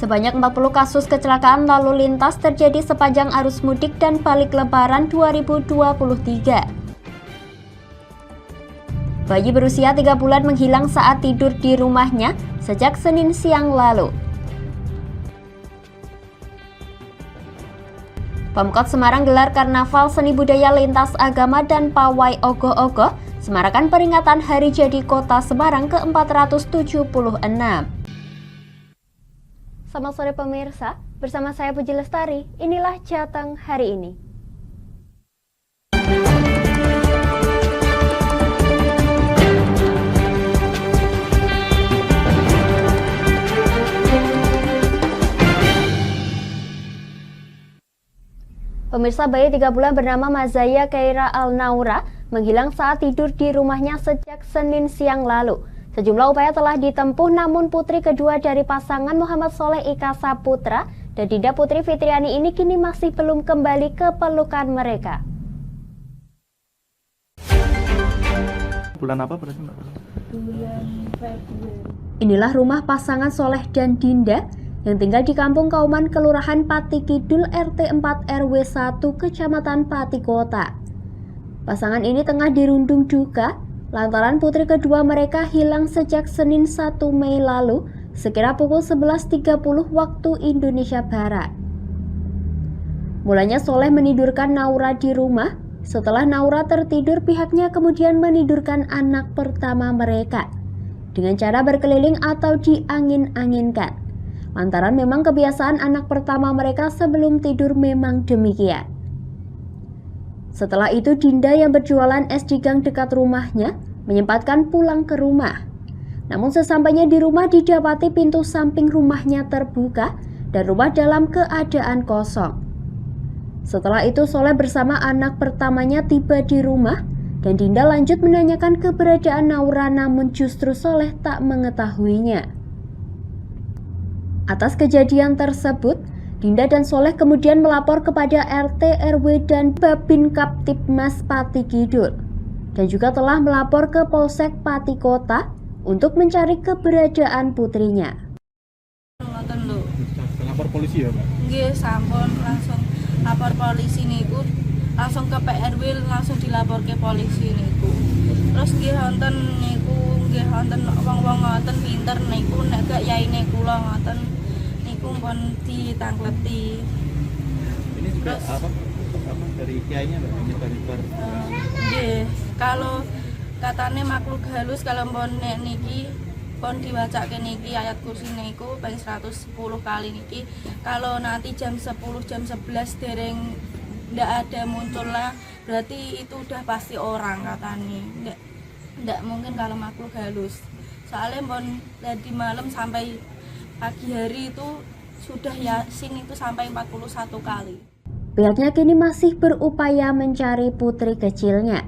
Sebanyak 40 kasus kecelakaan lalu lintas terjadi sepanjang arus mudik dan balik lebaran 2023. Bayi berusia 3 bulan menghilang saat tidur di rumahnya sejak Senin siang lalu. Pemkot Semarang gelar Karnaval Seni Budaya Lintas Agama dan Pawai Ogoh-Ogoh semarakan peringatan Hari Jadi Kota Semarang ke-476. Selamat sore pemirsa, bersama saya Puji Lestari, inilah Jateng hari ini. Pemirsa, bayi 3 bulan bernama Mazaya Keira Al-Naura menghilang saat tidur di rumahnya sejak Senin siang lalu. Sejumlah upaya telah ditempuh, namun putri kedua dari pasangan Muhammad Soleh Ika Saputra dan Dinda Putri Fitriani ini kini masih belum kembali ke pelukan mereka. Bulan apa berarti? Bulan Februari. Inilah rumah pasangan Soleh dan Dinda yang tinggal di Kampung Kauman, Kelurahan Pati Kidul, RT 4 RW 1, Kecamatan Pati Kota. Pasangan ini tengah dirundung duka lantaran putri kedua mereka hilang sejak Senin 1 Mei lalu sekira pukul 11.30 waktu Indonesia Barat. Mulanya Soleh menidurkan Naura di rumah. Setelah Naura tertidur, pihaknya kemudian menidurkan anak pertama mereka dengan cara berkeliling atau diangin-anginkan. Lantaran memang kebiasaan anak pertama mereka sebelum tidur memang demikian. Setelah itu Dinda yang berjualan es di gang dekat rumahnya menyempatkan pulang ke rumah. Namun sesampainya di rumah didapati pintu samping rumahnya terbuka dan rumah dalam keadaan kosong. Setelah itu Soleh bersama anak pertamanya tiba di rumah dan Dinda lanjut menanyakan keberadaan Naura, namun justru Soleh tak mengetahuinya. Atas kejadian tersebut, Dinda dan Soleh kemudian melapor kepada RT, RW, dan Babin Kaptipmas Pati Kidul dan juga telah melapor ke Polsek Pati Kota untuk mencari keberadaan putrinya. Lapor polisi ya, Pak? Nggih, sampun langsung lapor polisi niku, langsung ke PRW, langsung dilapor ke polisi niku. Terus nggih wonten niku, nggih wonten wong-wong ngoten pinter niku nek gak yaine kula ngoten niku pun ditangkleti. Ini juga apa dari kiainya Mbak, nyebar-nyebar. Nggih, kalau katane makhluk halus kalau pun nek niki pun diwacake niki ayat kursi niku ping 110 kali niki. Kalau nanti jam 10 jam 11 dereng ndak ada muncul lah, berarti itu udah pasti orang katanya. Ndak mungkin kalau makhluk halus. Soalnya pun dari malam sampai pagi hari itu sudah Yasin itu sampai 41 kali. Pihaknya kini masih berupaya mencari putri kecilnya.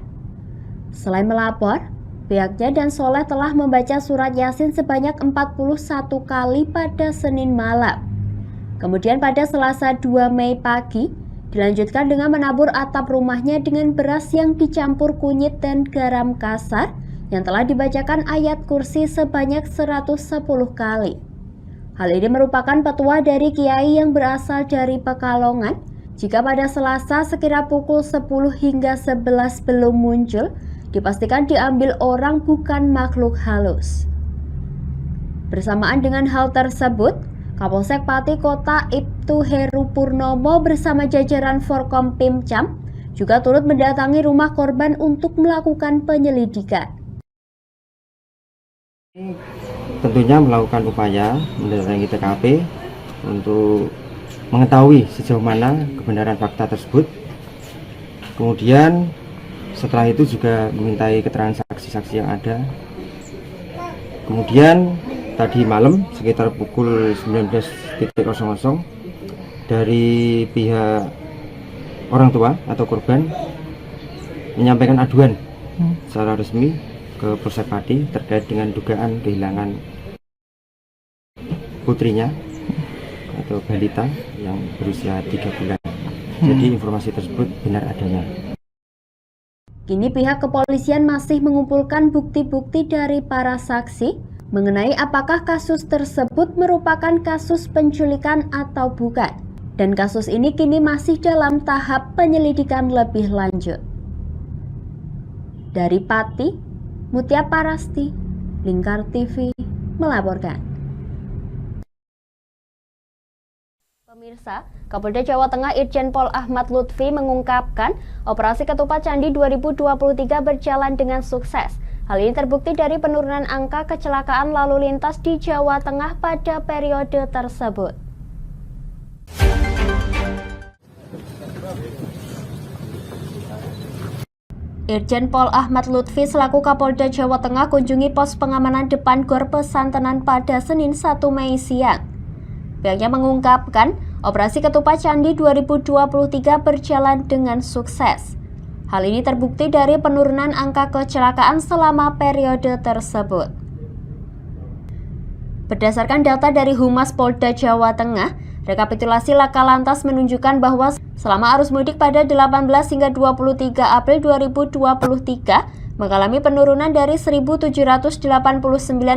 Selain melapor, pihaknya dan Soleh telah membaca surat Yasin sebanyak 41 kali pada Senin malam. Kemudian pada Selasa 2 Mei pagi, dilanjutkan dengan menabur atap rumahnya dengan beras yang dicampur kunyit dan garam kasar yang telah dibacakan ayat kursi sebanyak 110 kali. Hal ini merupakan petua dari kiai yang berasal dari Pekalongan. Jika pada Selasa sekira pukul 10 hingga 11 belum muncul, dipastikan diambil orang bukan makhluk halus. Bersamaan dengan hal tersebut, Kapolsek Pati Kota Ibtu Heru Purnomo bersama jajaran Forkom Pimcam juga turut mendatangi rumah korban untuk melakukan penyelidikan. Tentunya melakukan upaya mendatangi TKP untuk mengetahui sejauh mana kebenaran fakta tersebut. Kemudian setelah itu juga memintai keterangan saksi-saksi yang ada. Kemudian tadi malam sekitar pukul 19.00 dari pihak orang tua atau korban menyampaikan aduan secara resmi ke Polsek Pati terkait dengan dugaan kehilangan putrinya atau balita yang berusia 3 bulan. Jadi informasi tersebut benar adanya. Kini pihak kepolisian masih mengumpulkan bukti-bukti dari para saksi mengenai apakah kasus tersebut merupakan kasus penculikan atau bukan, dan kasus ini kini masih dalam tahap penyelidikan lebih lanjut. Dari Pati, Mutia Parasti, Lingkar TV melaporkan. Pemirsa, Kapolda Jawa Tengah Irjen Pol Ahmad Lutfi mengungkapkan operasi ketupat Candi 2023 berjalan dengan sukses. Hal ini terbukti dari penurunan angka kecelakaan lalu lintas di Jawa Tengah pada periode tersebut. Irjen Pol Ahmad Lutfi selaku Kapolda Jawa Tengah kunjungi pos pengamanan depan Gor Pesantenan pada Senin 1 Mei siang. Pihaknya mengungkapkan operasi ketupat Candi 2023 berjalan dengan sukses. Hal ini terbukti dari penurunan angka kecelakaan selama periode tersebut. Berdasarkan data dari Humas Polda Jawa Tengah, rekapitulasi laka lantas menunjukkan bahwa selama arus mudik pada 18 hingga 23 April 2023 mengalami penurunan dari 1.789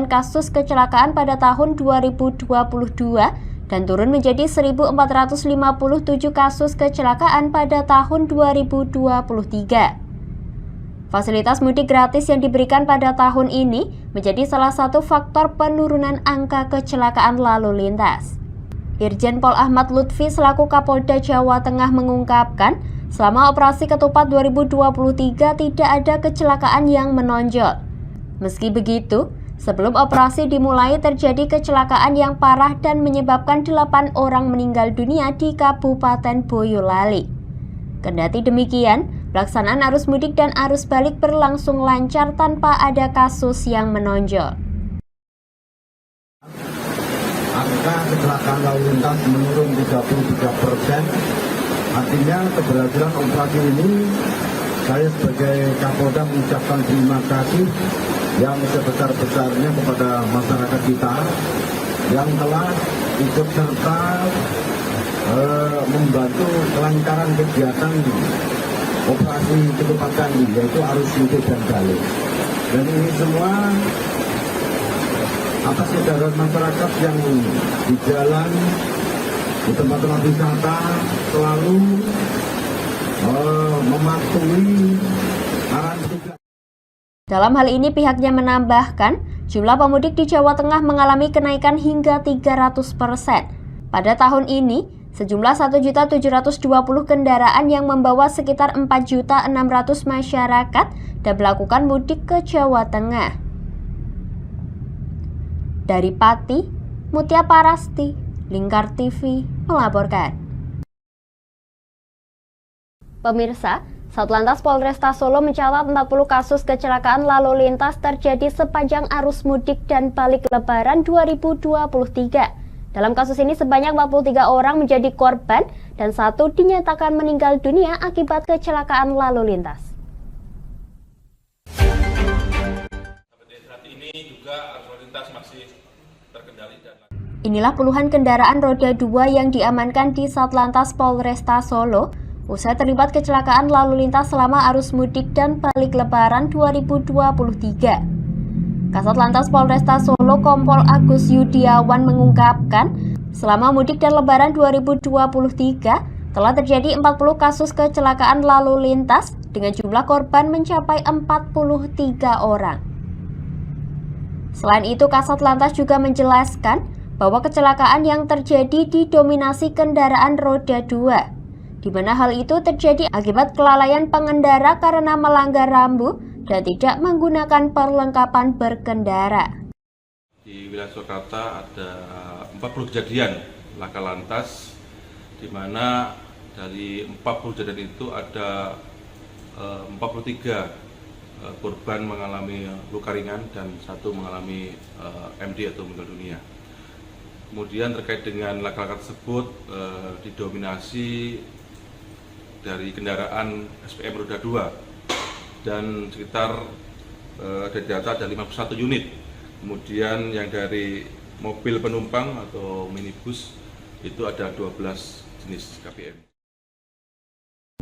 kasus kecelakaan pada tahun 2022 dan turun menjadi 1.457 kasus kecelakaan pada tahun 2023. Fasilitas mudik gratis yang diberikan pada tahun ini menjadi salah satu faktor penurunan angka kecelakaan lalu lintas. Irjen Pol Ahmad Lutfi selaku Kapolda Jawa Tengah mengungkapkan, selama operasi ketupat 2023 tidak ada kecelakaan yang menonjol. Meski begitu, sebelum operasi dimulai terjadi kecelakaan yang parah dan menyebabkan 8 orang meninggal dunia di Kabupaten Boyolali. Kendati demikian, pelaksanaan arus mudik dan arus balik berlangsung lancar tanpa ada kasus yang menonjol. Angka kecelakaan lalu lintas menurun 33%. Artinya keberhasilan operasi ini, saya sebagai Kapolda mengucapkan terima kasih yang sebesar-besarnya kepada masyarakat kita yang telah ikut serta membantu kelancaran kegiatan operasi ketupat Candi, yaitu arus mudik dan balik. Dan ini semua atas kesadaran masyarakat yang di jalan, di tempat-tempat wisata selalu mematuhi arahan tugas. Dalam hal ini pihaknya menambahkan, jumlah pemudik di Jawa Tengah mengalami kenaikan hingga 300%. Pada tahun ini, sejumlah 1.720 kendaraan yang membawa sekitar 4.600.000 masyarakat dan melakukan mudik ke Jawa Tengah. Dari Pati, Mutia Parasti, Lingkar TV melaporkan. Pemirsa, Satlantas Polresta Solo mencatat 40 kasus kecelakaan lalu lintas terjadi sepanjang arus mudik dan balik Lebaran 2023. Dalam kasus ini sebanyak 43 orang menjadi korban dan 1 dinyatakan meninggal dunia akibat kecelakaan lalu lintas. Saat ini juga arus lalu lintas masih terkendali dan Inilah puluhan kendaraan roda 2 yang diamankan di Satlantas Polresta Solo usai terlibat kecelakaan lalu lintas selama arus mudik dan balik Lebaran 2023. Kasat Lantas Polresta Solo Kompol Agus Yudiawan mengungkapkan, selama mudik dan Lebaran 2023 telah terjadi 40 kasus kecelakaan lalu lintas dengan jumlah korban mencapai 43 orang. Selain itu, Kasat Lantas juga menjelaskan bahwa kecelakaan yang terjadi didominasi kendaraan roda 2. Di mana hal itu terjadi akibat kelalaian pengendara karena melanggar rambu dan tidak menggunakan perlengkapan berkendara. di wilayah Surakarta ada 40 kejadian laka lantas, di mana dari 40 kejadian itu ada 43 korban mengalami luka ringan dan 1 mengalami MD atau meninggal dunia. Kemudian terkait dengan laka-laka tersebut didominasi dari kendaraan SPM roda 2 dan sekitar ada data ada 51 unit. Kemudian yang dari mobil penumpang atau minibus itu ada 12 jenis KPM.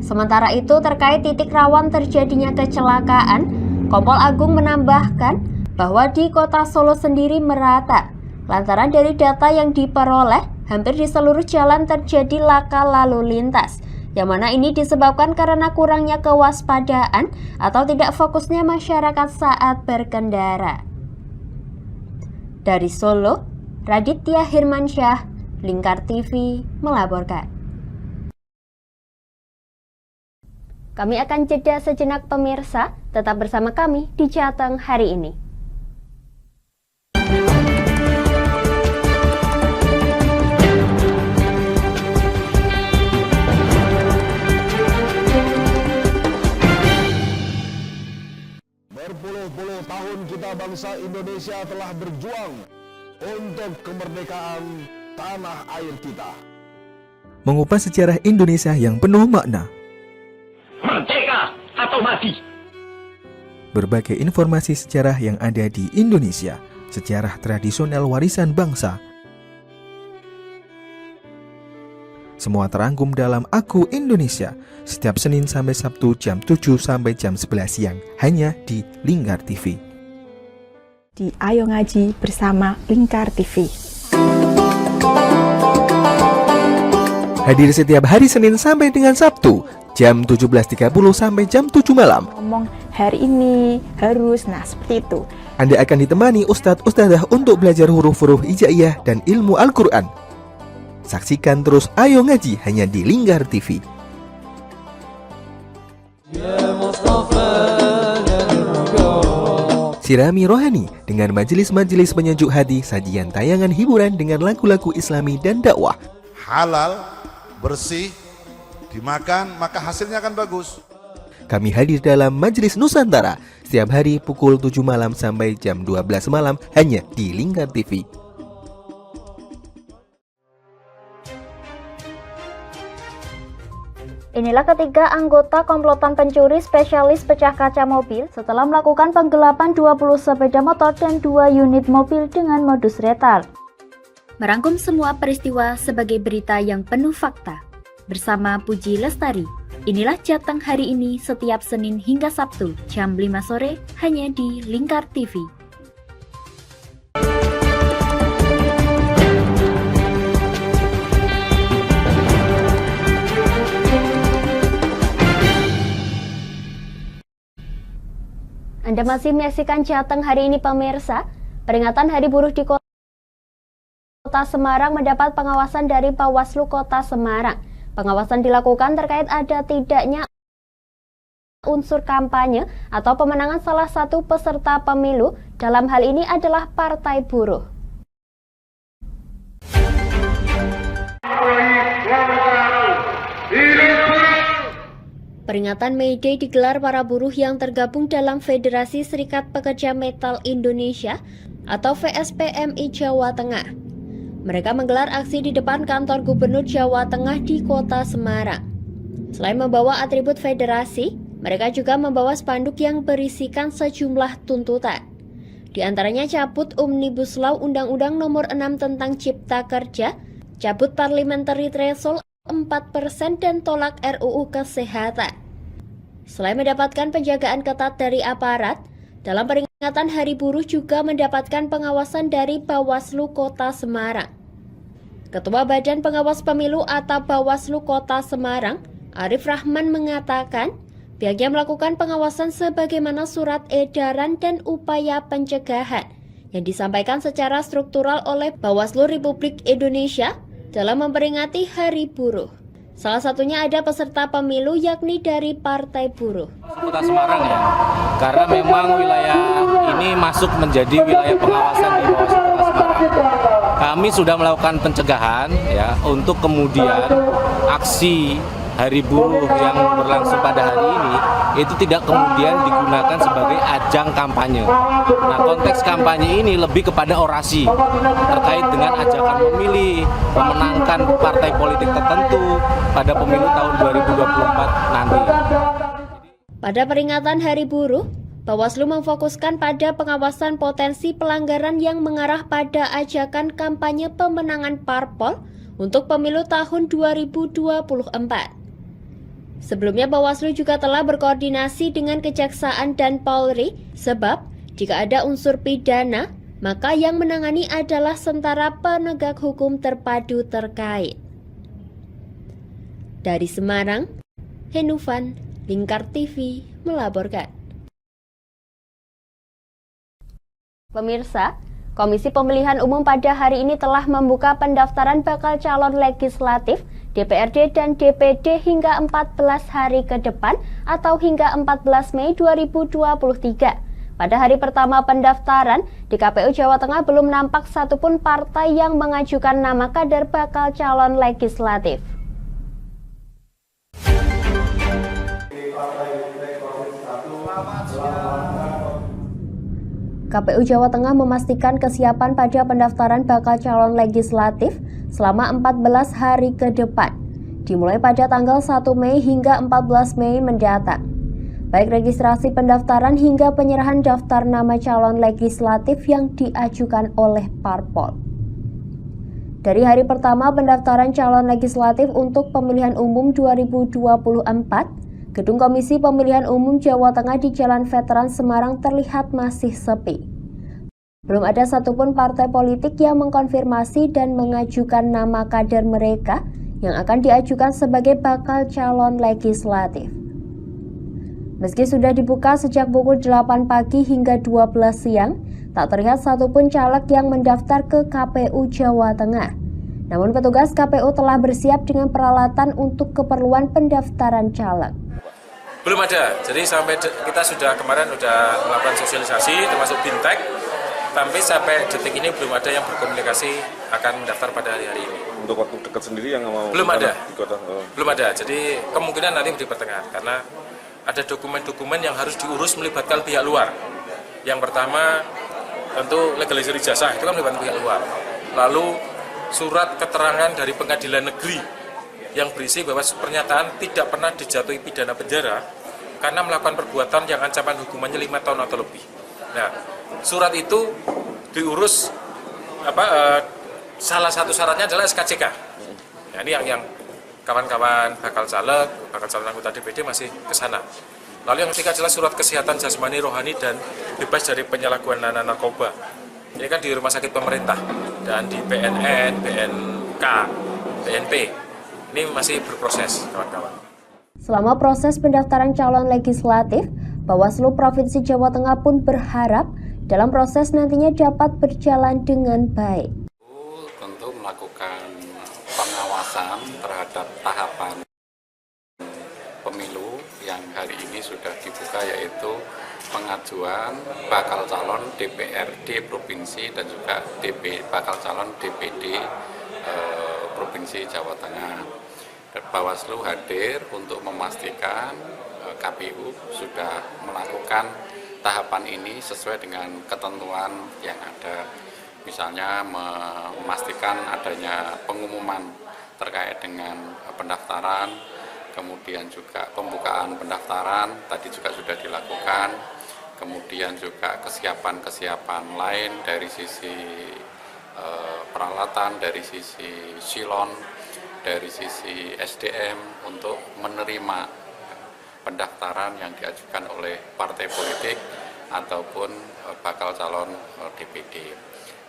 Sementara itu terkait titik rawan terjadinya kecelakaan, Kompol Agung menambahkan bahwa di kota Solo sendiri merata, lantaran dari data yang diperoleh, hampir di seluruh jalan terjadi laka lalu lintas, yang mana ini disebabkan karena kurangnya kewaspadaan atau tidak fokusnya masyarakat saat berkendara. Dari Solo, Raditya Hirmansyah, Lingkar TV melaporkan. Kami akan jeda sejenak pemirsa, tetap bersama kami di Jateng hari ini. Berpuluh-puluh tahun kita bangsa Indonesia telah berjuang untuk kemerdekaan tanah air kita. Mengupas sejarah Indonesia yang penuh makna. Merdeka atau mati. Berbagai informasi sejarah yang ada di Indonesia, sejarah tradisional warisan bangsa. Semua terangkum dalam Aku Indonesia, setiap Senin sampai Sabtu jam 7 sampai jam 11 siang, hanya di Lingkar TV. Di Ayo Ngaji bersama Lingkar TV. Hadir setiap hari Senin sampai dengan Sabtu, jam 17.30 sampai jam 7 malam. Ngomong hari ini harus, nah seperti itu. Anda akan ditemani Ustadz-Ustadzah untuk belajar huruf-huruf hijaiyah dan ilmu Al-Quran. Saksikan terus Ayo Ngaji hanya di Lingkar TV. Sirami rohani dengan majelis-majelis penyejuk hati, sajian tayangan hiburan dengan lagu-lagu Islami dan dakwah. Halal, bersih, dimakan maka hasilnya akan bagus. Kami hadir dalam Majelis Nusantara setiap hari pukul 7 malam sampai jam 12 malam hanya di Lingkar TV. Inilah ketiga anggota komplotan pencuri spesialis pecah kaca mobil setelah melakukan penggelapan 20 sepeda motor dan 2 unit mobil dengan modus retal. Merangkum semua peristiwa sebagai berita yang penuh fakta. Bersama Puji Lestari, inilah Jateng hari ini setiap Senin hingga Sabtu jam 5 sore hanya di Lingkar TV. Anda masih menyaksikan Jateng hari ini pemirsa. Peringatan Hari Buruh di Kota Semarang mendapat pengawasan dari Bawaslu Kota Semarang. Pengawasan dilakukan terkait ada tidaknya unsur kampanye atau pemenangan salah satu peserta pemilu. Dalam hal ini adalah Partai Buruh. Peringatan May Day digelar para buruh yang tergabung dalam Federasi Serikat Pekerja Metal Indonesia atau VSPMI Jawa Tengah. Mereka menggelar aksi di depan kantor Gubernur Jawa Tengah di Kota Semarang. Selain membawa atribut federasi, mereka juga membawa spanduk yang berisikan sejumlah tuntutan. Di antaranya cabut Omnibus Law Undang-Undang Nomor 6 tentang Cipta Kerja, cabut Parliamentary Threshold 4% dan tolak RUU Kesehatan. Selain mendapatkan penjagaan ketat dari aparat, dalam peringatan Hari Buruh juga mendapatkan pengawasan dari Bawaslu Kota Semarang. Ketua Badan Pengawas Pemilu atau Bawaslu Kota Semarang, Arif Rahman mengatakan, pihaknya melakukan pengawasan sebagaimana surat edaran dan upaya pencegahan yang disampaikan secara struktural oleh Bawaslu Republik Indonesia dalam memperingati Hari Buruh. Salah satunya ada peserta pemilu yakni dari Partai Buruh. Kota Semarang ya, karena memang wilayah ini masuk menjadi wilayah pengawasan di Bawaslu Kota Semarang. Kami sudah melakukan pencegahan ya untuk kemudian aksi Hari Buruh yang berlangsung pada hari ini itu tidak kemudian digunakan sebagai ajang kampanye. Nah, konteks kampanye ini lebih kepada orasi terkait dengan ajakan memilih, memenangkan partai politik tertentu pada pemilu tahun 2024 nanti. Pada peringatan Hari Buruh, Bawaslu memfokuskan pada pengawasan potensi pelanggaran yang mengarah pada ajakan kampanye pemenangan parpol untuk pemilu tahun 2024. Sebelumnya Bawaslu juga telah berkoordinasi dengan Kejaksaan dan Polri sebab Jika ada unsur pidana, maka yang menangani adalah Sentara Penegak Hukum Terpadu terkait. Dari Semarang, Henufan, Lingkar TV melaporkan. Pemirsa, Komisi Pemilihan Umum pada hari ini telah membuka pendaftaran bakal calon legislatif, DPRD dan DPD hingga 14 hari ke depan atau hingga 14 Mei 2023. Pada hari pertama pendaftaran, di KPU Jawa Tengah belum nampak satupun partai yang mengajukan nama kader bakal calon legislatif. KPU Jawa Tengah memastikan kesiapan pada pendaftaran bakal calon legislatif selama 14 hari ke depan, dimulai pada tanggal 1 Mei hingga 14 Mei mendatang. Baik registrasi pendaftaran hingga penyerahan daftar nama calon legislatif yang diajukan oleh parpol. Dari hari pertama pendaftaran calon legislatif untuk pemilihan umum 2024, Gedung Komisi Pemilihan Umum Jawa Tengah di Jalan Veteran Semarang terlihat masih sepi. Belum ada satupun partai politik yang mengkonfirmasi dan mengajukan nama kader mereka yang akan diajukan sebagai bakal calon legislatif. Meski sudah dibuka sejak pukul 8 pagi hingga 12 siang, tak terlihat satupun caleg yang mendaftar ke KPU Jawa Tengah. Namun petugas KPU telah bersiap dengan peralatan untuk keperluan pendaftaran caleg. Belum ada, jadi sampai kita kemarin sudah melakukan sosialisasi termasuk bintek, tapi sampai detik ini belum ada yang berkomunikasi akan mendaftar pada hari ini. Untuk waktu dekat sendiri yang mau belum ada, belum ada. Jadi kemungkinan nanti di pertengahan karena ada dokumen-dokumen yang harus diurus melibatkan pihak luar. Yang pertama tentu legalisasi ijazah itu kan melibatkan pihak luar. Lalu surat keterangan dari pengadilan negeri yang berisi bahwa pernyataan tidak pernah dijatuhi pidana penjara karena melakukan perbuatan yang ancaman hukumannya 5 tahun atau lebih. Nah, surat itu diurus salah satu syaratnya adalah SKCK. Nah, ini yang kawan-kawan bakal calon anggota DPD masih ke sana. Lalu yang ketiga adalah surat kesehatan jasmani, rohani dan bebas dari penyalahgunaan narkoba. Ini kan di rumah sakit pemerintah dan di BNN, BNK, BNP. Ini masih berproses, kawan-kawan. Selama proses pendaftaran calon legislatif, Bawaslu Provinsi Jawa Tengah pun berharap dalam proses nantinya dapat berjalan dengan baik. Tentu melakukan pengawasan terhadap tahapan pemilu yang hari ini sudah dibuka, yaitu pengajuan bakal calon DPRD Provinsi dan juga bakal calon DPD Provinsi Jawa Tengah. Bawaslu hadir untuk memastikan KPU sudah melakukan tahapan ini sesuai dengan ketentuan yang ada. Misalnya memastikan adanya pengumuman terkait dengan pendaftaran, kemudian juga pembukaan pendaftaran tadi juga sudah dilakukan, kemudian juga kesiapan-kesiapan lain dari sisi peralatan, dari sisi silon, dari sisi SDM untuk menerima pendaftaran yang diajukan oleh partai politik ataupun bakal calon DPD.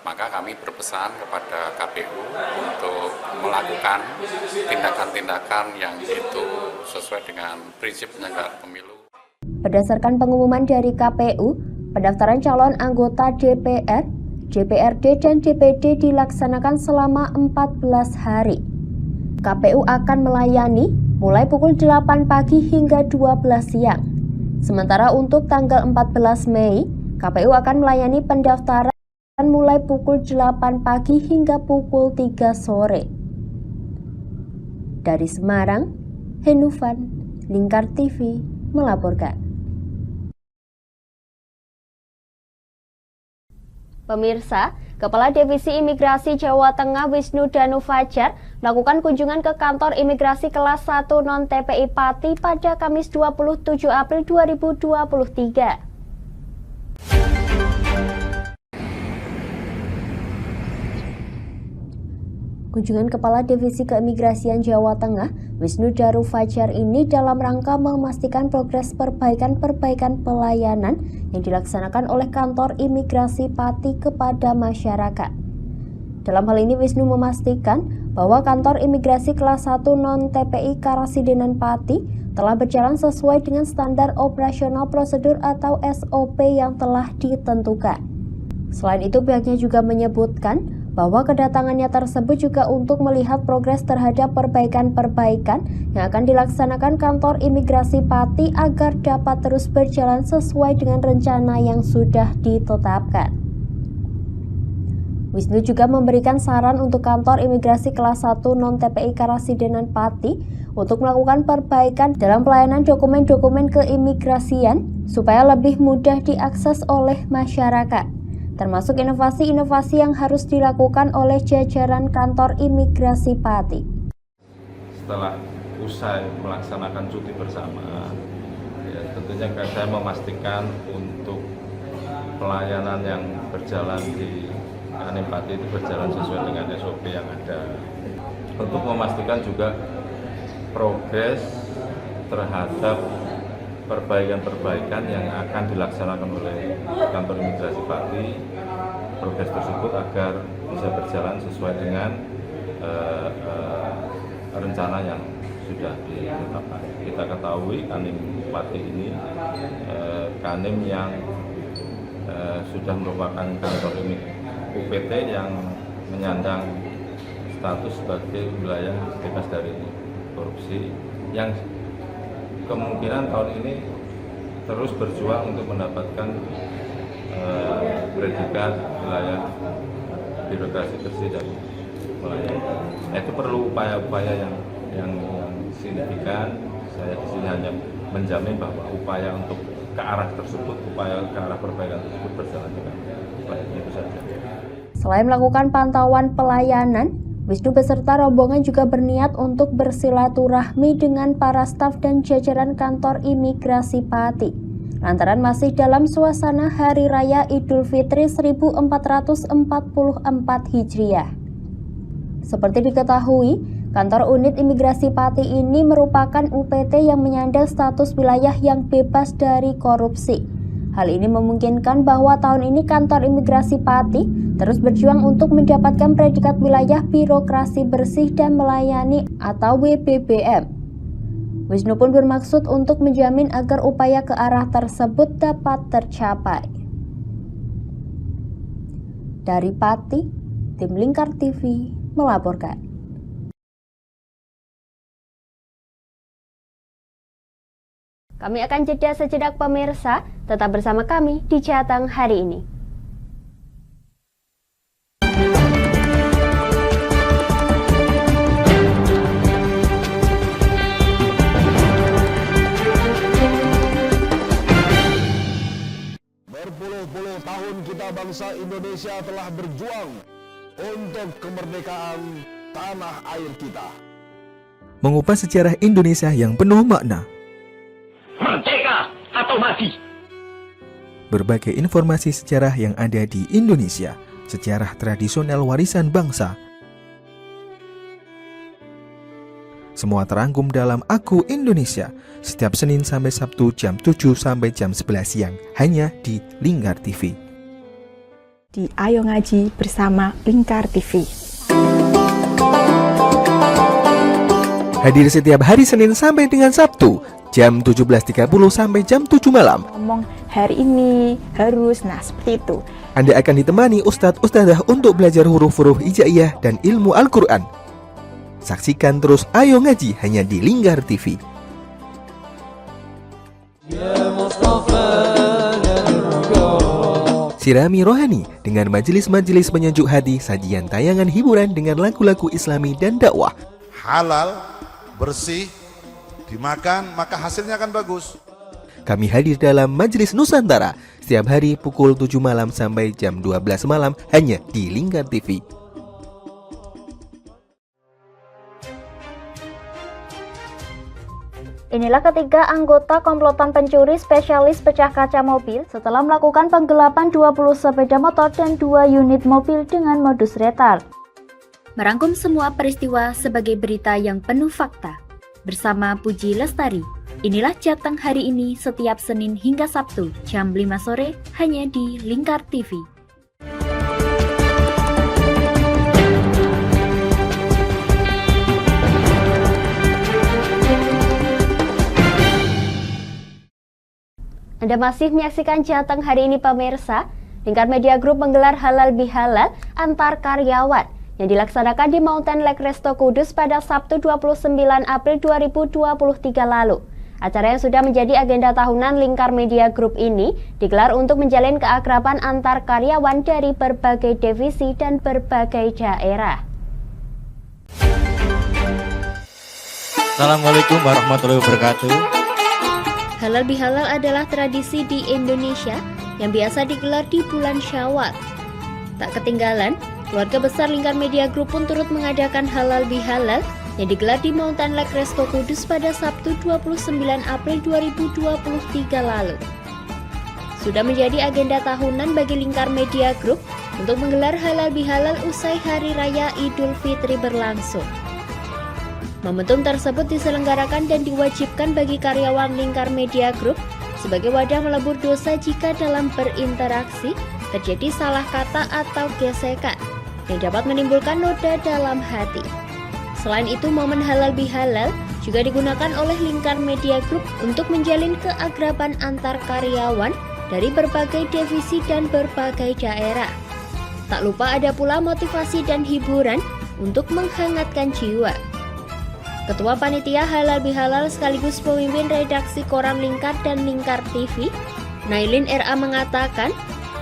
Maka kami berpesan kepada KPU untuk melakukan tindakan-tindakan yang itu sesuai dengan prinsip penyelenggaraan pemilu. Berdasarkan pengumuman dari KPU, pendaftaran calon anggota DPR, DPRD dan DPD dilaksanakan selama 14 hari. KPU akan melayani mulai pukul 8 pagi hingga 12 siang. Sementara untuk tanggal 14 Mei, KPU akan melayani pendaftaran mulai pukul 8 pagi hingga pukul 3 sore. Dari Semarang, Henufan, Lingkar TV melaporkan. Pemirsa, Kepala Divisi Imigrasi Jawa Tengah Wisnu Danu Fajar melakukan kunjungan ke kantor imigrasi kelas 1 non-TPI Pati pada Kamis 27 April 2023. Kunjungan Kepala Divisi Keimigrasian Jawa Tengah, Wisnu Daru Fajar ini dalam rangka memastikan progres perbaikan pelayanan yang dilaksanakan oleh kantor imigrasi Pati kepada masyarakat. Dalam hal ini, Wisnu memastikan bahwa kantor imigrasi kelas 1 non-TPI Karasidenan Pati telah berjalan sesuai dengan standar operasional prosedur atau SOP yang telah ditentukan. Selain itu, pihaknya juga menyebutkan bahwa kedatangannya tersebut juga untuk melihat progres terhadap perbaikan-perbaikan yang akan dilaksanakan kantor imigrasi Pati agar dapat terus berjalan sesuai dengan rencana yang sudah ditetapkan. Wisnu juga memberikan saran untuk kantor imigrasi kelas 1 non-TPI Karasidenan Pati untuk melakukan perbaikan dalam pelayanan dokumen-dokumen keimigrasian supaya lebih mudah diakses oleh masyarakat, termasuk inovasi-inovasi yang harus dilakukan oleh jajaran kantor imigrasi Pati. Setelah usai melaksanakan cuti bersama, ya, tentunya saya memastikan untuk pelayanan yang berjalan di Kanim Pati itu berjalan sesuai dengan SOP yang ada. Untuk memastikan juga progres terhadap perbaikan-perbaikan yang akan dilaksanakan oleh kantor imigrasi Pati, progres tersebut agar bisa berjalan sesuai dengan rencana yang sudah ditetapkan. Kita ketahui Kanim Pati ini Kanim yang sudah merupakan kantor UPT yang menyandang status sebagai wilayah bebas dari korupsi yang kemungkinan tahun ini terus berjuang untuk mendapatkan predikat wilayah birokrasi bersih dan melayani. Itu perlu upaya-upaya yang signifikan. Saya di sini hanya menjamin bahwa upaya untuk ke arah tersebut, upaya ke arah perbaikan tersebut berjalan dengan baik. Itu saja. Selain melakukan pantauan pelayanan, Wisnu beserta rombongan juga berniat untuk bersilaturahmi dengan para staf dan jajaran kantor imigrasi Pati, lantaran masih dalam suasana Hari Raya Idul Fitri 1444 Hijriah. Seperti diketahui, kantor unit imigrasi Pati ini merupakan UPT yang menyandang status wilayah yang bebas dari korupsi. Hal ini memungkinkan bahwa tahun ini kantor imigrasi Pati terus berjuang untuk mendapatkan predikat wilayah birokrasi bersih dan melayani atau WBBM. Wisnu pun bermaksud untuk menjamin agar upaya ke arah tersebut dapat tercapai. Dari Pati, tim Lingkar TV melaporkan. Kami akan jeda sejenak pemirsa, tetap bersama kami di Jateng hari ini. Berpuluh-puluh tahun kita bangsa Indonesia telah berjuang untuk kemerdekaan tanah air kita. Mengupas sejarah Indonesia yang penuh makna. Merdeka atau mati. Berbagai informasi sejarah yang ada di Indonesia, sejarah tradisional warisan bangsa. Semua terangkum dalam Aku Indonesia, setiap Senin sampai Sabtu jam 7 sampai jam 11 siang, hanya di Lingkar TV. Di Ayo Ngaji bersama Lingkar TV. Hadir setiap hari Senin sampai dengan Sabtu, jam 17.30 sampai jam 7 malam. Ngomong hari ini harus, nah seperti itu. Anda akan ditemani ustadz-ustadzah untuk belajar huruf-huruf hijaiyah dan ilmu Al-Quran. Saksikan terus Ayo Ngaji hanya di Lingkar TV. Sirami rohani dengan majelis-majelis penyejuk hati, sajian tayangan hiburan dengan lagu-lagu Islami dan dakwah. Halal, bersih, dimakan maka hasilnya akan bagus. Kami hadir dalam Majelis Nusantara setiap hari pukul 7 malam sampai jam 12 malam hanya di Lingkar TV. Inilah ketiga anggota komplotan pencuri spesialis pecah kaca mobil setelah melakukan penggelapan 20 sepeda motor dan 2 unit mobil dengan modus retard. merangkum semua peristiwa sebagai berita yang penuh fakta. Bersama Puji Lestari, inilah Jateng hari ini setiap Senin hingga Sabtu jam 5 sore hanya di Lingkar TV. Anda masih menyaksikan Jateng hari ini pemirsa. Lingkar Media Group menggelar halal bihalal antar karyawan yang dilaksanakan di Mountain Lake Resto Kudus pada Sabtu 29 April 2023 lalu. Acara yang sudah menjadi agenda tahunan Lingkar Media Group ini digelar untuk menjalin keakraban antar karyawan dari berbagai divisi dan berbagai daerah. Assalamualaikum warahmatullahi wabarakatuh. Halal bihalal adalah tradisi di Indonesia yang biasa digelar di bulan Syawal. Tak ketinggalan, keluarga besar Lingkar Media Group pun turut mengadakan halal bihalal yang digelar di Mountain Lake Resto Kudus pada Sabtu 29 April 2023 lalu. Sudah menjadi agenda tahunan bagi Lingkar Media Group untuk menggelar halal bihalal usai Hari Raya Idul Fitri berlangsung. Momentum tersebut diselenggarakan dan diwajibkan bagi karyawan Lingkar Media Group sebagai wadah melebur dosa jika dalam berinteraksi terjadi salah kata atau gesekan yang dapat menimbulkan noda dalam hati. Selain itu, momen halal bihalal juga digunakan oleh Lingkar Media Group untuk menjalin keakraban antar karyawan dari berbagai divisi dan berbagai daerah. Tak lupa ada pula motivasi dan hiburan untuk menghangatkan jiwa. Ketua Panitia Halal Bihalal sekaligus pemimpin redaksi Koran Lingkar dan Lingkar TV, Nailin RA mengatakan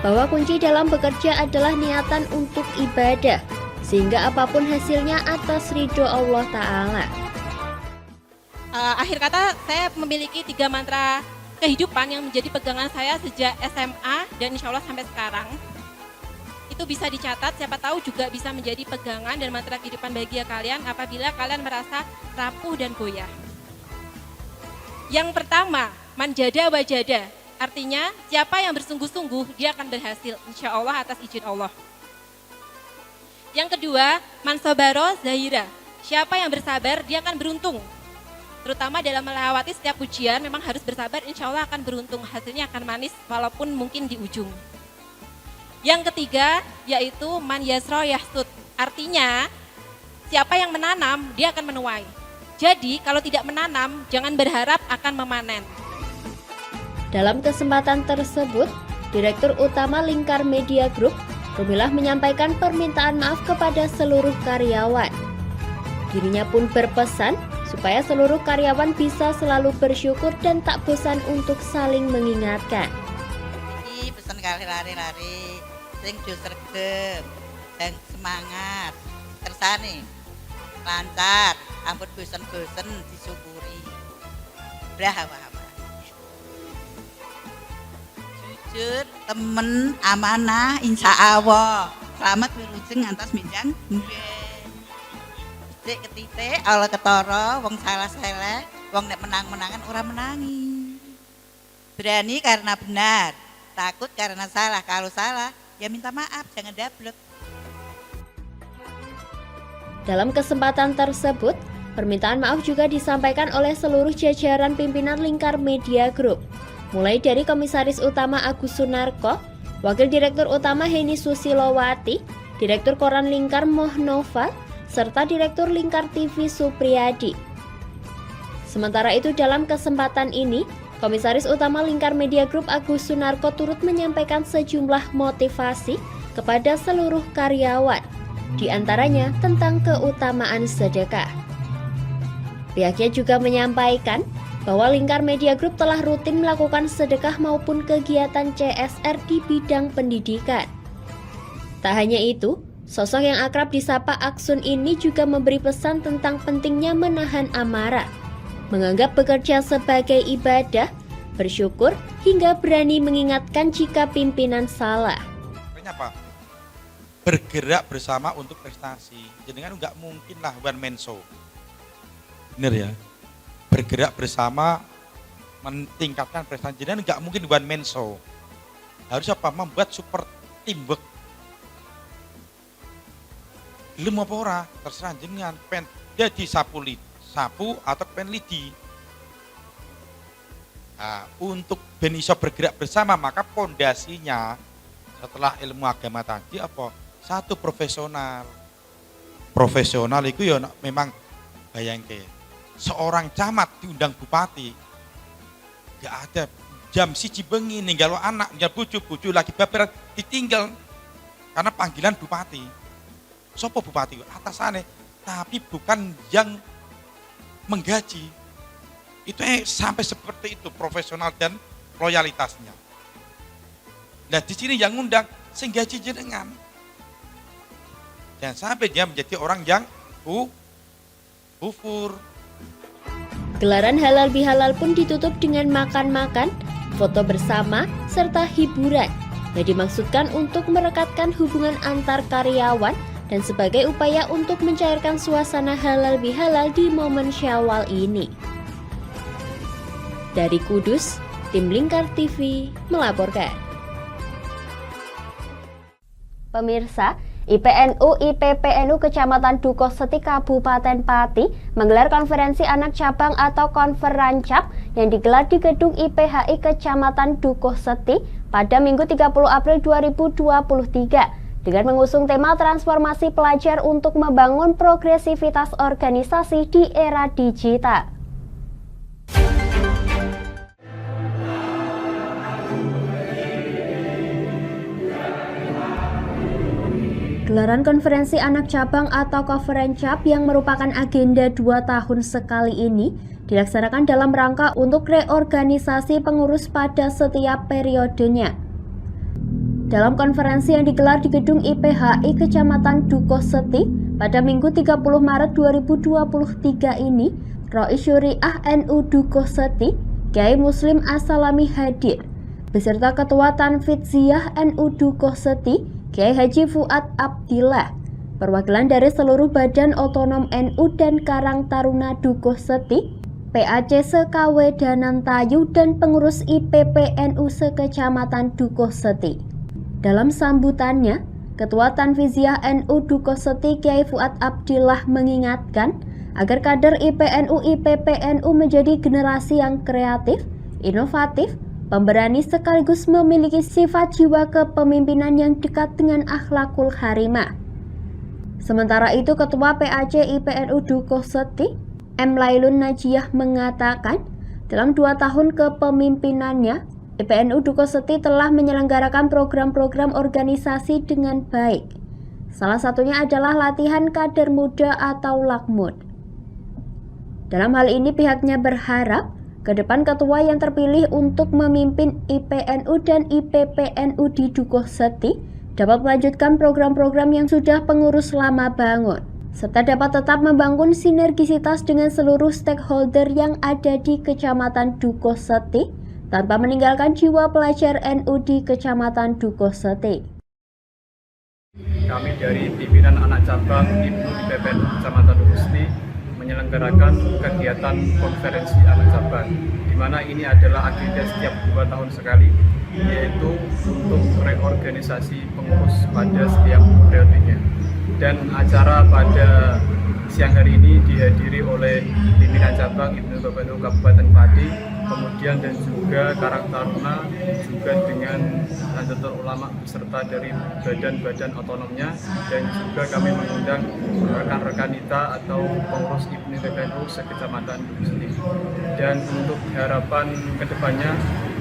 bahwa kunci dalam bekerja adalah niatan untuk ibadah, sehingga apapun hasilnya atas ridho Allah Ta'ala. Akhir kata, saya memiliki 3 mantra kehidupan yang menjadi pegangan saya sejak SMA dan insya Allah sampai sekarang. Itu bisa dicatat, siapa tahu juga bisa menjadi pegangan dan mantra kehidupan bagi kalian apabila kalian merasa rapuh dan goyah. Yang pertama, manjada wajada, artinya siapa yang bersungguh-sungguh dia akan berhasil, insya Allah atas izin Allah. Yang kedua, mansobaro zahira, siapa yang bersabar dia akan beruntung. Terutama dalam melewati setiap ujian memang harus bersabar, insya Allah akan beruntung, hasilnya akan manis walaupun mungkin di ujung. Yang ketiga yaitu man yasro yahsud, artinya siapa yang menanam dia akan menuai. Jadi kalau tidak menanam jangan berharap akan memanen. Dalam kesempatan tersebut, Direktur Utama Lingkar Media Group, Rumilah menyampaikan permintaan maaf kepada seluruh karyawan. Dirinya pun berpesan supaya seluruh karyawan bisa selalu bersyukur dan tak bosan untuk saling mengingatkan. Iki pesan kali lari-lari. Sing jo sregep, sing semangat, kersane, lancar, ampun bosen-bosen disyukuri. Brahawa-hawa. Jujur, temen, amanah, insya Allah. Selamat wilujeng ngantos minjang. Cek ketitik, Allah ketara, wong salah-salah, wong nek menang-menangan ora menangi. Berani karena benar, takut karena salah. Kalau salah, ya minta maaf, jangan dablek. Dalam kesempatan tersebut, permintaan maaf juga disampaikan oleh seluruh jajaran pimpinan Lingkar Media Group, mulai dari Komisaris Utama Agus Sunarko, Wakil Direktur Utama Heni Susilowati, Direktur Koran Lingkar Moh Noval, serta Direktur Lingkar TV Supriyadi. Sementara itu dalam kesempatan ini, Komisaris Utama Lingkar Media Group Agus Sunarko turut menyampaikan sejumlah motivasi kepada seluruh karyawan, di antaranya tentang keutamaan sedekah. Pihaknya juga menyampaikan bahwa Lingkar Media Group telah rutin melakukan sedekah maupun kegiatan CSR di bidang pendidikan. Tak hanya itu, sosok yang akrab disapa Aksun ini juga memberi pesan tentang pentingnya menahan amarah, menganggap bekerja sebagai ibadah, bersyukur, hingga berani mengingatkan jika pimpinan salah. Apa? Bergerak bersama untuk prestasi. Jadi kan nggak mungkin lah one man show. Bener ya? Bergerak bersama meningkatkan prestasi. Jadi nggak mungkin one man show. Harus apa? Membuat super teamwork. gelem apa ora terserah jenengan pen jadi sapu atau pen lidi. Nah, untuk ben iso bergerak bersama maka pondasinya setelah ilmu agama tadi apa? Satu profesional. Profesional itu ya memang bayangke seorang camat diundang bupati gak ada jam 1 bengi ninggalo anak ninggal bojo lagi baperan ditinggal karena panggilan bupati. Sopo bupati atasane tapi bukan yang menggaji. Itu sampai seperti itu profesional dan loyalitasnya. Nah di sini yang ngundang sing gaji jenengan. Jangan sampai dia menjadi orang yang kufur. Gelaran halal bihalal pun ditutup dengan makan-makan, foto bersama, serta hiburan yang dimaksudkan untuk merekatkan hubungan antar karyawan dan sebagai upaya untuk mencairkan suasana halal bihalal di momen Syawal ini. Dari Kudus, tim Lingkar TV melaporkan. Pemirsa, IPNU IPPNU Kecamatan Dukuh Seti Kabupaten Pati menggelar konferensi anak cabang atau konferancap yang digelar di gedung IPHI Kecamatan Dukuh Seti pada Minggu 30 April 2023 dengan mengusung tema transformasi pelajar untuk membangun progresivitas organisasi di era digital. Gelaran konferensi anak cabang atau konferancap yang merupakan agenda 2 tahun sekali ini dilaksanakan dalam rangka untuk reorganisasi pengurus pada setiap periodenya. Dalam konferensi yang digelar di gedung IPHI Kecamatan Dukuh Seti pada Minggu 30 Maret 2023 ini, Rois Syuriah NU Dukuh Seti, Kiai Muslim As-Salami hadir, beserta Ketua Tanfidziyah NU Dukuh Seti, Kiai Haji Fuad Abdillah, perwakilan dari seluruh Badan Otonom NU dan Karang Taruna Dukuh Seti, PAC se-KW Danantayu dan pengurus IPPNU se-Kecamatan Dukuh Seti. Dalam sambutannya, Ketua Tanfidziyah NU Dukuh Seti Kiai Fuad Abdillah mengingatkan agar kader IPNU IPPNU menjadi generasi yang kreatif, inovatif, pemberani sekaligus memiliki sifat jiwa kepemimpinan yang dekat dengan akhlakul karimah. Sementara itu, Ketua PAC IPNU Dukuh Seti, M. Lailun Najiah mengatakan, dalam 2 tahun kepemimpinannya, IPNU Dukuh Seti telah menyelenggarakan program-program organisasi dengan baik. Salah satunya adalah latihan kader muda atau lakmud. Dalam hal ini pihaknya berharap ke depan ketua yang terpilih untuk memimpin IPNU dan IPPNU di Dukuh Seti dapat melanjutkan program-program yang sudah pengurus lama bangun, serta dapat tetap membangun sinergisitas dengan seluruh stakeholder yang ada di Kecamatan Dukuh Seti tanpa meninggalkan jiwa pelajar NU di Kecamatan Dukuh Seti. Kami dari pimpinan anak cabang IPNU IPPNU Kecamatan Dukuh Seti menyelenggarakan kegiatan konferensi anak cabang, di mana ini adalah agenda setiap 2 tahun sekali, yaitu untuk reorganisasi pengurus pada setiap periodenya. Dan acara pada siang hari ini dihadiri oleh pimpinan cabang IPNU IPPNU Kabupaten Pati, kemudian dan juga Karang Taruna, juga dengan Nahdlatul Ulama beserta dari badan-badan otonomnya, dan juga kami mengundang rekan-rekan kita atau pengurus IPNU IPPNU se-Kecamatan Dukuh Seti. Dan untuk harapan kedepannya,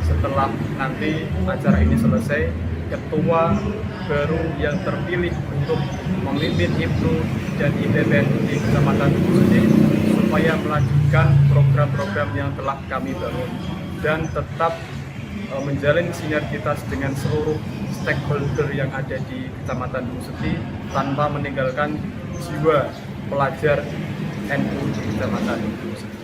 setelah nanti acara ini selesai, ketua baru yang terpilih untuk memimpin IPNU dan IPPNU di Kecamatan Dukuh Seti supaya melanjutkan program-program yang telah kami bangun dan tetap menjalin sinergitas dengan seluruh stakeholder yang ada di Kecamatan Dukuh Seti tanpa meninggalkan jiwa pelajar NU di Kecamatan Dukuh Seti.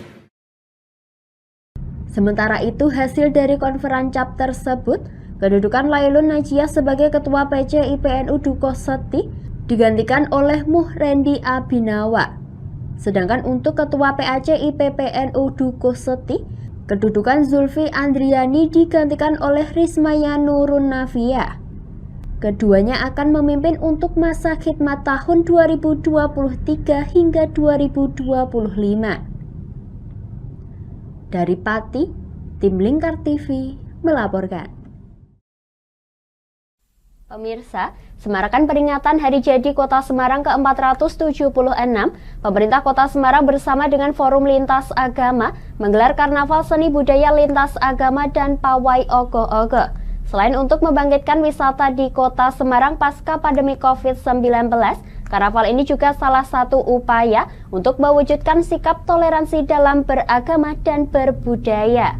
Sementara itu, hasil dari konferancap tersebut, kedudukan Lailun Najiah sebagai Ketua PC IPNU Dukuh Seti digantikan oleh Muhrendi Abinawa. Sedangkan untuk Ketua PAC IPPNU Dukuh Seti, kedudukan Zulfi Andriani digantikan oleh Rismaya Nurun Nafia. keduanya akan memimpin untuk masa khidmat tahun 2023 hingga 2025. Dari Pati, tim Lingkar TV melaporkan. Pemirsa, semarakan peringatan Hari Jadi Kota Semarang ke-476, pemerintah Kota Semarang bersama dengan Forum Lintas Agama menggelar Karnaval Seni Budaya Lintas Agama dan Pawai Ogoh-Ogoh. Selain untuk membangkitkan wisata di Kota Semarang pasca pandemi COVID-19, karnaval ini juga salah satu upaya untuk mewujudkan sikap toleransi dalam beragama dan berbudaya.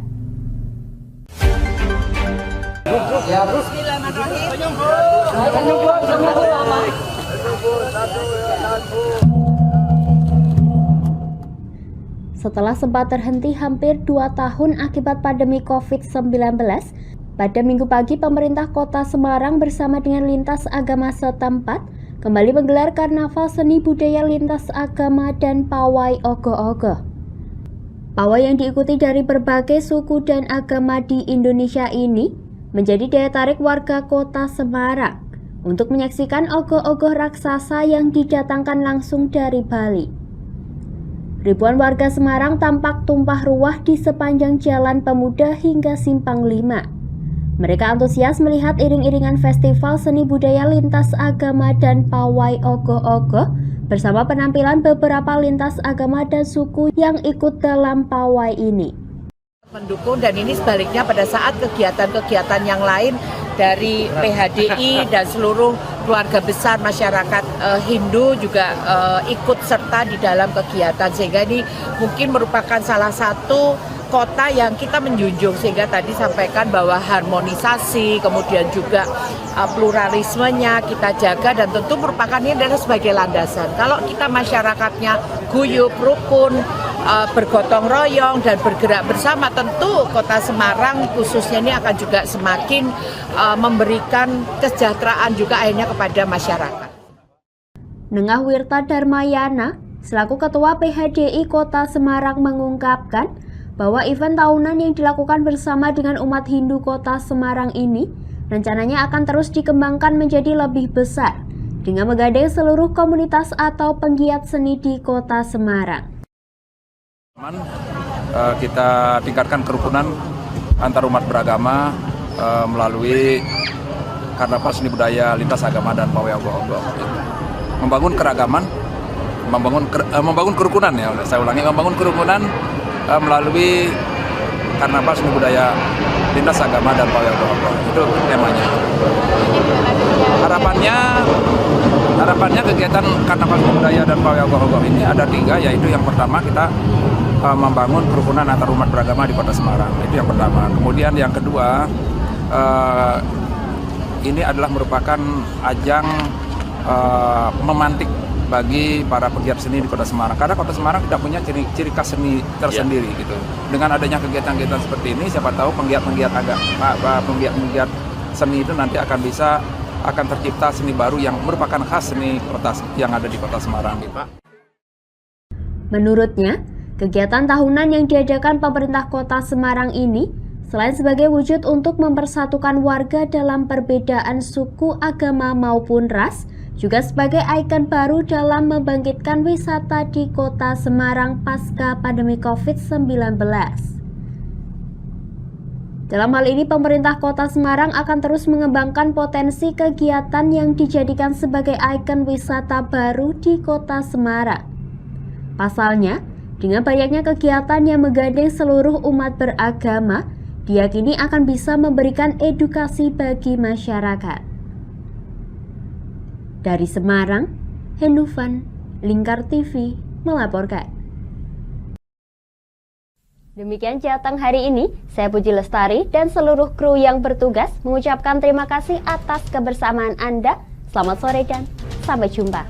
Setelah sempat terhenti hampir 2 tahun akibat pandemi COVID-19, pada Minggu pagi pemerintah Kota Semarang bersama dengan lintas agama setempat kembali menggelar Karnaval Seni Budaya Lintas Agama dan Pawai Ogoh-Ogoh. Pawai yang diikuti dari berbagai suku dan agama di Indonesia ini menjadi daya tarik warga Kota Semarang untuk menyaksikan ogoh-ogoh raksasa yang didatangkan langsung dari Bali. Ribuan warga Semarang tampak tumpah ruah di sepanjang Jalan Pemuda hingga Simpang 5. Mereka antusias melihat iring-iringan festival seni budaya lintas agama dan pawai ogoh-ogoh bersama penampilan beberapa lintas agama dan suku yang ikut dalam pawai ini. Mendukung, dan ini sebaliknya pada saat kegiatan-kegiatan yang lain dari PHDI dan seluruh keluarga besar masyarakat Hindu juga ikut serta di dalam kegiatan, sehingga ini mungkin merupakan salah satu kota yang kita menjunjung, sehingga tadi sampaikan bahwa harmonisasi kemudian juga pluralismenya kita jaga, dan tentu merupakan ini adalah sebagai landasan. Kalau kita masyarakatnya guyup, rukun, bergotong royong dan bergerak bersama, tentu Kota Semarang khususnya ini akan juga semakin memberikan kesejahteraan juga akhirnya kepada masyarakat. Nengah Wirta Darmayana, selaku Ketua PHDI Kota Semarang mengungkapkan bahwa event tahunan yang dilakukan bersama dengan umat Hindu Kota Semarang ini rencananya akan terus dikembangkan menjadi lebih besar dengan menggandeng seluruh komunitas atau penggiat seni di Kota Semarang. Kita tingkatkan kerukunan antar umat beragama melalui Karnaval Seni Budaya Lintas Agama dan Pawai Ogoh-Ogoh. Membangun keragaman, membangun kerukunan, ya, saya ulangi, membangun kerukunan melalui Karnaval Seni Budaya Lintas Agama dan Pawai Ogoh-Ogoh. Itu temanya. Harapannya kegiatan Karnaval Seni Budaya dan Pawai Ogoh-Ogoh ini ada 3, yaitu yang pertama kita membangun kerukunan antar umat beragama di Kota Semarang. Itu yang pertama. Kemudian yang kedua, ini adalah merupakan ajang memantik bagi para penggiat seni di Kota Semarang. Karena Kota Semarang tidak punya ciri khas seni tersendiri gitu. Dengan adanya kegiatan-kegiatan seperti ini, siapa tahu penggiat-penggiat seni itu nanti akan tercipta seni baru yang merupakan khas seni kota yang ada di Kota Semarang, Pak. Menurutnya, kegiatan tahunan yang diadakan pemerintah Kota Semarang ini selain sebagai wujud untuk mempersatukan warga dalam perbedaan suku, agama maupun ras, juga sebagai ikon baru dalam membangkitkan wisata di Kota Semarang pasca pandemi COVID-19. Dalam hal ini, pemerintah Kota Semarang akan terus mengembangkan potensi kegiatan yang dijadikan sebagai ikon wisata baru di Kota Semarang. Pasalnya, dengan banyaknya kegiatan yang menggandeng seluruh umat beragama, diyakini akan bisa memberikan edukasi bagi masyarakat. Dari Semarang, Hendufan, Lingkar TV melaporkan. Demikian Jateng hari ini, saya Puji Lestari dan seluruh kru yang bertugas mengucapkan terima kasih atas kebersamaan Anda. Selamat sore dan sampai jumpa.